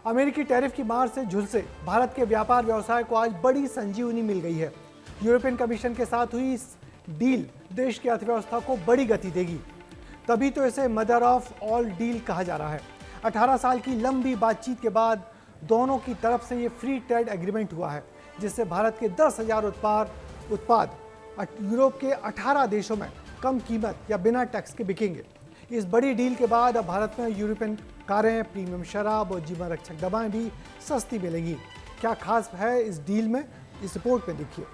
अमेरिकी टैरिफ की मार से झुलसे भारत के व्यापार व्यवसाय को आज बड़ी संजीवनी मिल गई है। यूरोपियन कमीशन के साथ हुई इस डील देश की अर्थव्यवस्था को बड़ी गति देगी, तभी तो इसे मदर ऑफ ऑल डील कहा जा रहा है। 18 साल की लंबी बातचीत के बाद दोनों की तरफ से ये फ्री ट्रेड एग्रीमेंट हुआ है, जिससे भारत के 10,000 उत्पाद यूरोप के 18 देशों में कम कीमत या बिना टैक्स के बिकेंगे। इस बड़ी डील के बाद अब भारत में यूरोपियन कारें, प्रीमियम शराब और जीवन रक्षक दवाएं भी सस्ती मिलेंगी। क्या खास है इस डील में, इस रिपोर्ट में देखिए।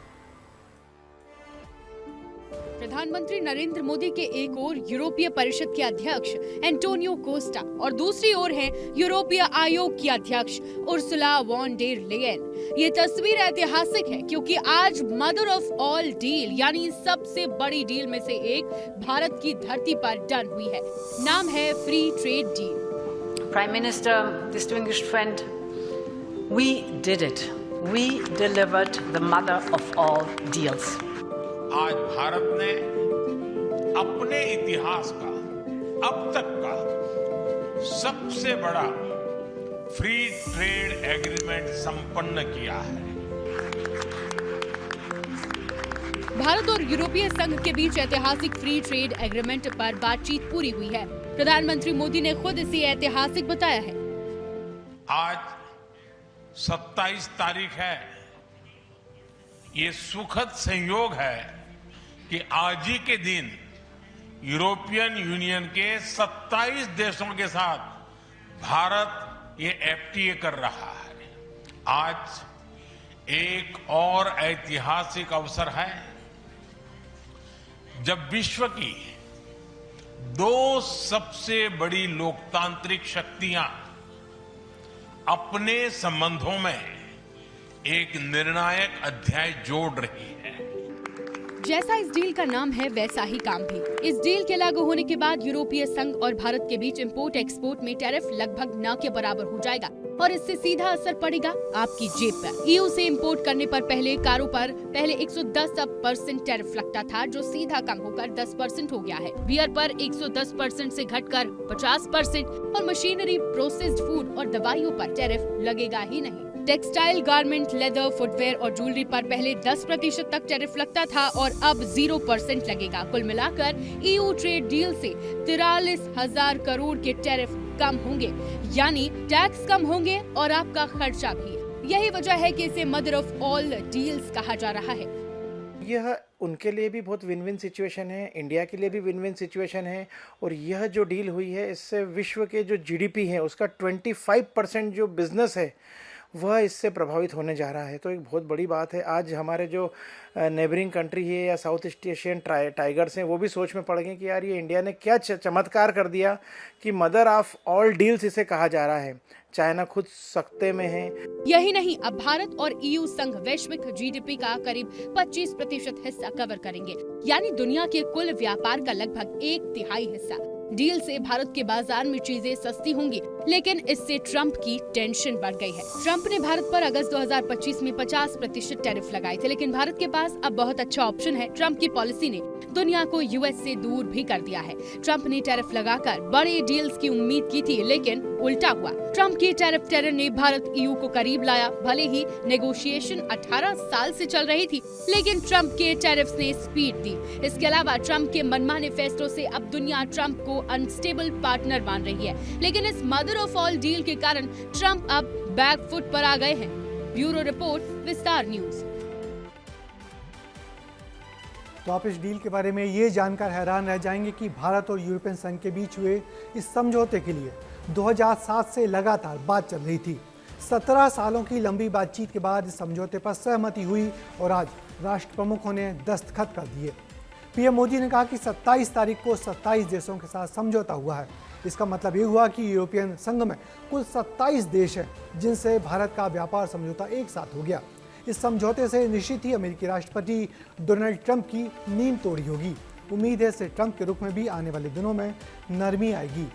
प्रधानमंत्री नरेंद्र मोदी के एक ओर यूरोपीय परिषद के अध्यक्ष एंटोनियो कोस्टा और दूसरी ओर हैं यूरोपीय आयोग की अध्यक्ष उर्सुला वॉन डेर लेयन। ये तस्वीर ऐतिहासिक है क्योंकि आज मदर ऑफ ऑल डील यानी सबसे बड़ी डील में से एक भारत की धरती पर डन हुई है। नाम है free trade deal. Prime minister, distinguished friend, we did it. We delivered the mother of all deals. आज भारत ने अपने इतिहास का अब तक का सबसे बड़ा फ्री ट्रेड एग्रीमेंट संपन्न किया है। भारत और यूरोपीय संघ के बीच ऐतिहासिक फ्री ट्रेड एग्रीमेंट पर बातचीत पूरी हुई है। प्रधानमंत्री मोदी ने खुद इसे ऐतिहासिक बताया है। आज 27 तारीख है। ये सुखद संयोग है कि आज ही के दिन यूरोपियन यूनियन के 27 देशों के साथ भारत ये एफटीए कर रहा है। आज एक और ऐतिहासिक अवसर है जब विश्व की दो सबसे बड़ी लोकतांत्रिक शक्तियां अपने संबंधों में एक निर्णायक अध्याय जोड़ रही है। जैसा इस डील का नाम है वैसा ही काम भी। इस डील के लागू होने के बाद यूरोपीय संघ और भारत के बीच इंपोर्ट एक्सपोर्ट में टैरिफ लगभग न के बराबर हो जाएगा और इससे सीधा असर पड़ेगा आपकी जेब पर। ईयू से इंपोर्ट करने पर पहले कारों पर 110% टैरिफ लगता था, जो सीधा कम होकर 10% हो गया है। बियर पर 110% से घटकर 50% और मशीनरी, प्रोसेस्ड फूड और दवाइयों पर टैरिफ लगेगा ही नहीं। टेक्सटाइल, गारमेंट, लेदर, फुटवेयर और ज्वेलरी पर पहले 10% तक टैरिफ लगता था और अब 0% लगेगा। कुल मिलाकर ईयू ट्रेड डील से 43,000 करोड़ के टैरिफ कम होंगे, यानी टैक्स कम होंगे और आपका खर्चा भी। यही वजह है कि इसे मदर ऑफ ऑल डील्स कहा जा रहा है। यह उनके लिए भी बहुत विन विन सिचुएशन है, इंडिया के लिए भी विन विन सिचुएशन है। और यह जो डील हुई है, इससे विश्व के जो जीडीपी है उसका 25% जो बिजनेस है वह इससे प्रभावित होने जा रहा है। तो एक बहुत बड़ी बात है। आज हमारे जो नेबरिंग कंट्री है या साउथ ईस्ट एशियन टाइगर्स हैं, वो भी सोच में पड़ गए कि यार ये इंडिया ने क्या चमत्कार कर दिया कि मदर ऑफ ऑल डील्स इसे कहा जा रहा है। चाइना खुद सख्ते में है। यही नहीं, अब भारत और ईयू संघ वैश्विक जीडीपी का करीब 25% हिस्सा कवर करेंगे, यानी दुनिया के कुल व्यापार का लगभग 1/3 हिस्सा। डील से भारत के बाजार में चीजें सस्ती होंगी, लेकिन इससे ट्रंप की टेंशन बढ़ गई है। ट्रंप ने भारत पर अगस्त 2025 में 50% टैरिफ लगाए थे, लेकिन भारत के पास अब बहुत अच्छा ऑप्शन है। ट्रंप की पॉलिसी ने दुनिया को यूएस से दूर भी कर दिया है। ट्रंप ने टैरिफ लगाकर बड़े डील्स की उम्मीद की थी, लेकिन उल्टा हुआ। ट्रंप की टैरिफ टेरर ने भारत ईयू को करीब लाया। भले ही नेगोशिएशन 18 साल से चल रही थी, लेकिन ट्रंप के टैरिफ्स ने स्पीड दी। इसके अलावा ट्रंप के मनमाने फैसलों से अब दुनिया ट्रंप को अनस्टेबल पार्टनर मान रही है, लेकिन इस मदर ऑफ ऑल डील के कारण ट्रंप अब बैक फुट पर आ गए हैं। ब्यूरो रिपोर्ट, विस्तार न्यूज। तो आप इस डील के बारे में ये जानकर हैरान रह जाएंगे कि भारत और यूरोपियन संघ के बीच हुए इस समझौते के लिए 2007 से लगातार बात चल रही थी। 17 सालों की लंबी बातचीत के बाद इस समझौते पर सहमति हुई और आज राष्ट्र प्रमुखों ने दस्तखत कर दिए। पीएम मोदी ने कहा कि 27 तारीख को 27 देशों के साथ समझौता हुआ है। इसका मतलब ये हुआ कि यूरोपियन संघ में कुल 27 देश हैं जिनसे भारत का व्यापार समझौता एक साथ हो गया। इस समझौते से निश्चित ही अमेरिकी राष्ट्रपति डोनाल्ड ट्रंप की नींद तोड़ी होगी। उम्मीद है इससे ट्रंप के रुख में भी आने वाले दिनों में नरमी आएगी।